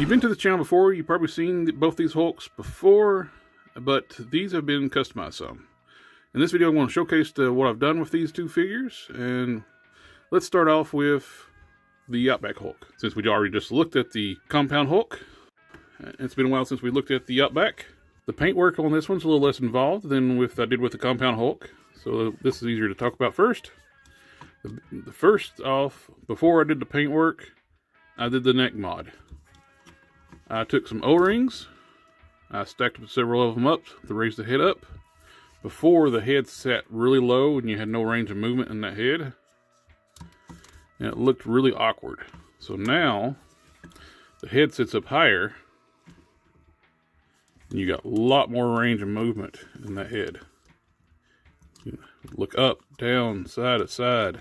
you've been to the channel before, you've probably seen both these Hulks before, but these have been customized some. In this video, I'm going to showcase what I've done with these two figures, and let's start off with the Outback Hulk. Since we already just looked at the Compound Hulk, it's been a while since we looked at the Outback. The paintwork on this one's a little less involved than I did with the Compound Hulk, so this is easier to talk about first. The first off, before I did the paintwork, I did the neck mod. I took some O-rings, I stacked several of them up to raise the head up. Before, the head sat really low and you had no range of movement in that head, and it looked really awkward. So now the head sits up higher and you got a lot more range of movement in that head. You look up, down, side to side,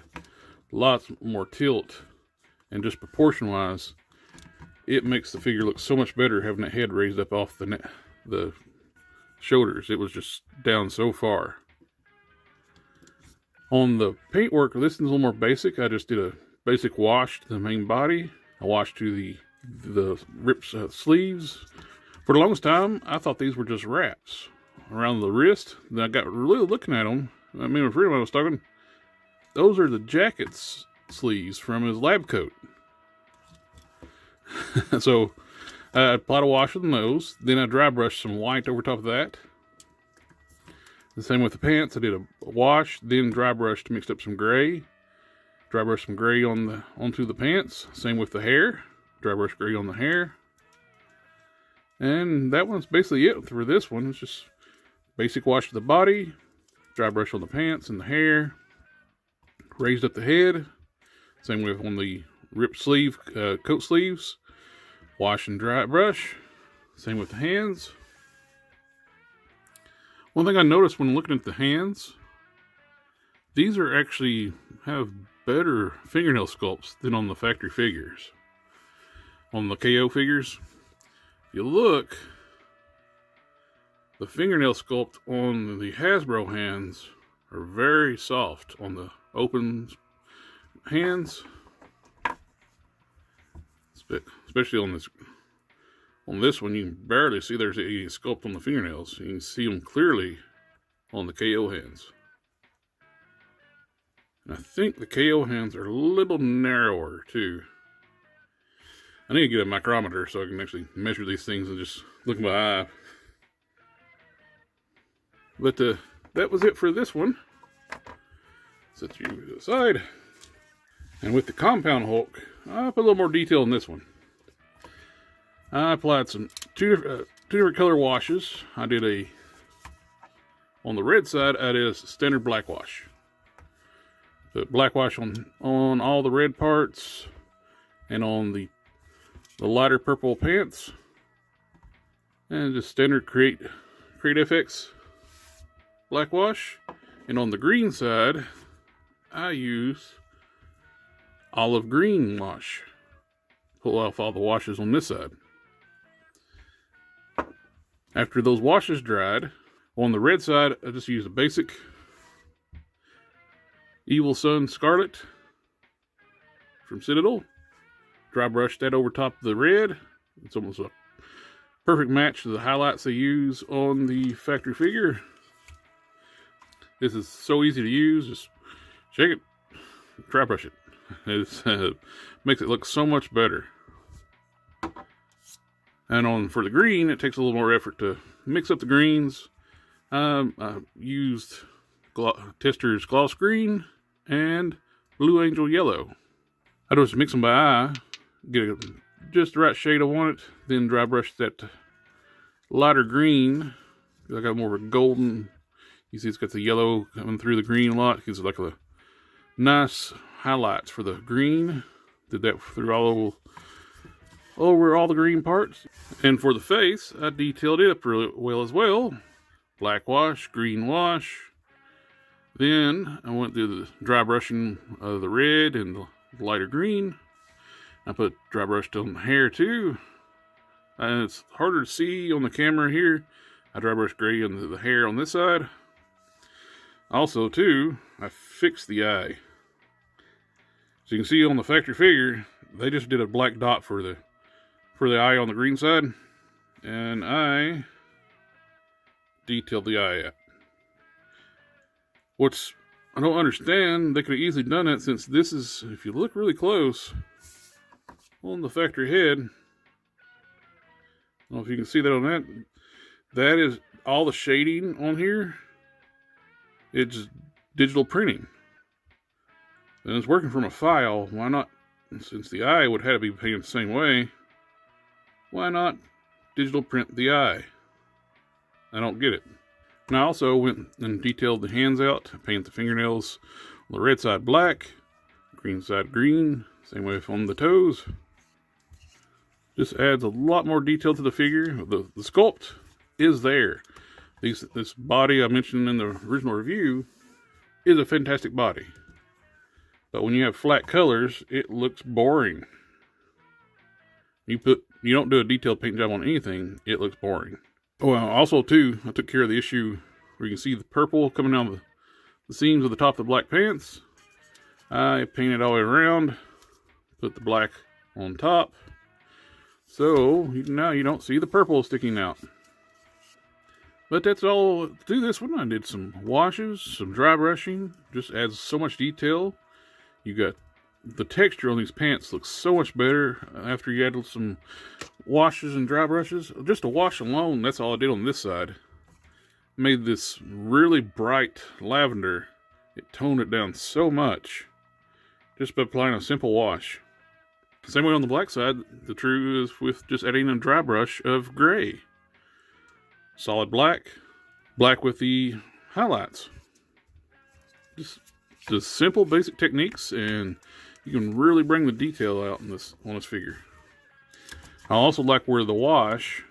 lots more tilt, and just proportion wise, it makes the figure look so much better having that head raised up off the shoulders. It was just down so far. On the paintwork, this is a little more basic. I just did a basic wash to the main body. I washed to the ripped sleeves. For the longest time, I thought these were just wraps around the wrist. Then I got really looking at them. I mean, with freedom I was talking, those are the jacket's sleeves from his lab coat. So I applied a wash on those, then I dry brushed some white over top of that. The same with the pants. I did a wash, then dry brushed, mixed up some gray. Dry brushed some gray onto the pants. Same with the hair. Dry brush gray on the hair. And that one's basically it for this one. It's just basic wash of the body, dry brush on the pants and the hair, raised up the head. Same with on the ripped sleeve, coat sleeves. Wash and dry brush. Same with the hands. One thing I noticed when looking at the hands, these are actually have better fingernail sculpts than on the factory figures. On the KO figures, if you look, the fingernail sculpt on the Hasbro hands are very soft. On the open hands, especially on this one, you can barely see there's any sculpt on the fingernails. You can see them clearly on the KO hands. And I think the KO hands are a little narrower too. I need to get a micrometer so I can actually measure these things and just look in my eye. But that was it for this one. Set you to the side. And with the Compound Hulk, I put a little more detail in this one. I applied two different color washes. I did on the red side, I did a standard black wash. Put black wash on all the red parts and on the lighter purple pants. And just standard Create FX black wash. And on the green side, I use olive green wash. Pull off all the washes on this side. After those washes dried, on the red side, I just used a basic Evil Sun Scarlet from Citadel. Dry brushed that over top of the red. It's almost a perfect match to the highlights they use on the factory figure. This is so easy to use. Just shake it, dry brush it. It makes it look so much better. And for the green, it takes a little more effort to mix up the greens. I used Tester's Gloss Green and Blue Angel Yellow. I just mix them by eye, get just the right shade I want it, then dry brush that lighter green. I got more of a golden. You see it's got the yellow coming through the green a lot. It gives it like a nice highlights for the green. Did that through over all the green parts. And for the face, I detailed it up really well as well. Black wash, green wash. Then I went through the dry brushing of the red and the lighter green. I put dry brushed on the hair too. And it's harder to see on the camera here. I dry brushed gray on the hair on this side. Also too, I fixed the eye. So you can see on the factory figure, they just did a black dot for for the eye on the green side, and I detailed the eye out. I don't understand, they could have easily done that, since this is, if you look really close on the factory head, I don't know if you can see that on that, that is all the shading on here. It's digital printing. And it's working from a file. Why not, since the eye would have to be painted the same way, why not digital print the eye? I don't get it. And I also went and detailed the hands out. I painted the fingernails on the red side black, green side green, same way on the toes. Just adds a lot more detail to the figure. The sculpt is there. This body I mentioned in the original review is a fantastic body. But when you have flat colors, it looks boring. You don't do a detailed paint job on anything, it looks boring. Well, also too, I took care of the issue where you can see the purple coming down the seams of the top of the black pants. I painted all the way around, put the black on top, so now you don't see the purple sticking out. But that's all to do this one. I did some washes, some dry brushing, just adds so much detail. You got the texture on these pants looks so much better after you added some washes and dry brushes. Just a wash alone, that's all I did on this side. Made this really bright lavender. It toned it down so much just by applying a simple wash. Same way on the black side, the true is with just adding a dry brush of gray. Solid black, black with the highlights. Just simple basic techniques, and you can really bring the detail out on this figure. I also like where the wash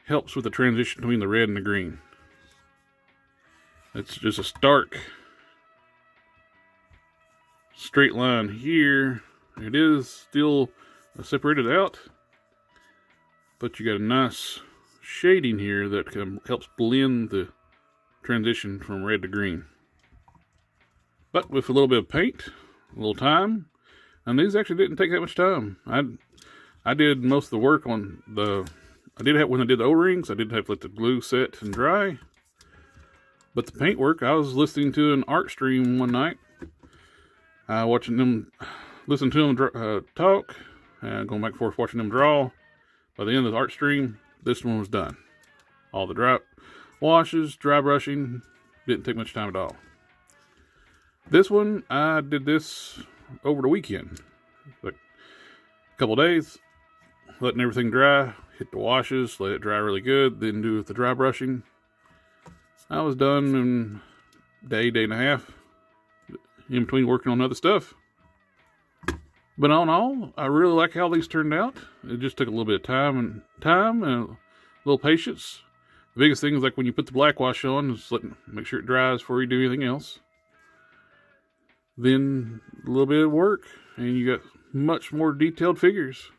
helps with the transition between the red and the green. It's just a stark straight line here. It is still separated out, but you got a nice shading here that helps blend the transition from red to green. But with a little bit of paint, a little time, and these actually didn't take that much time. I did most of the work on when I did the O-rings, I did have to let the glue set and dry. But the paint work, I was listening to an art stream one night, listening to them talk, and going back and forth watching them draw. By the end of the art stream, this one was done. All the dry washes, dry brushing, didn't take much time at all. This one, I did this over the weekend. Like a couple days, letting everything dry, hit the washes, let it dry really good, then do the dry brushing. I was done in a day and a half, in between working on other stuff. But all in all, I really like how these turned out. It just took a little bit of time and a little patience. The biggest thing is like when you put the black wash on, just make sure it dries before you do anything else. Then a little bit of work, and you got much more detailed figures.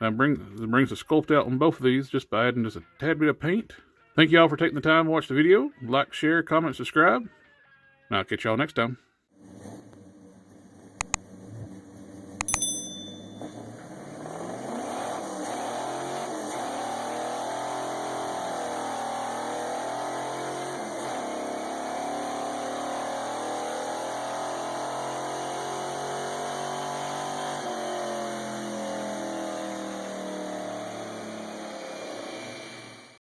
It brings the sculpt out on both of these just by adding just a tad bit of paint. Thank you all for taking the time to watch the video. Like, share, comment, subscribe. And I'll catch y'all next time.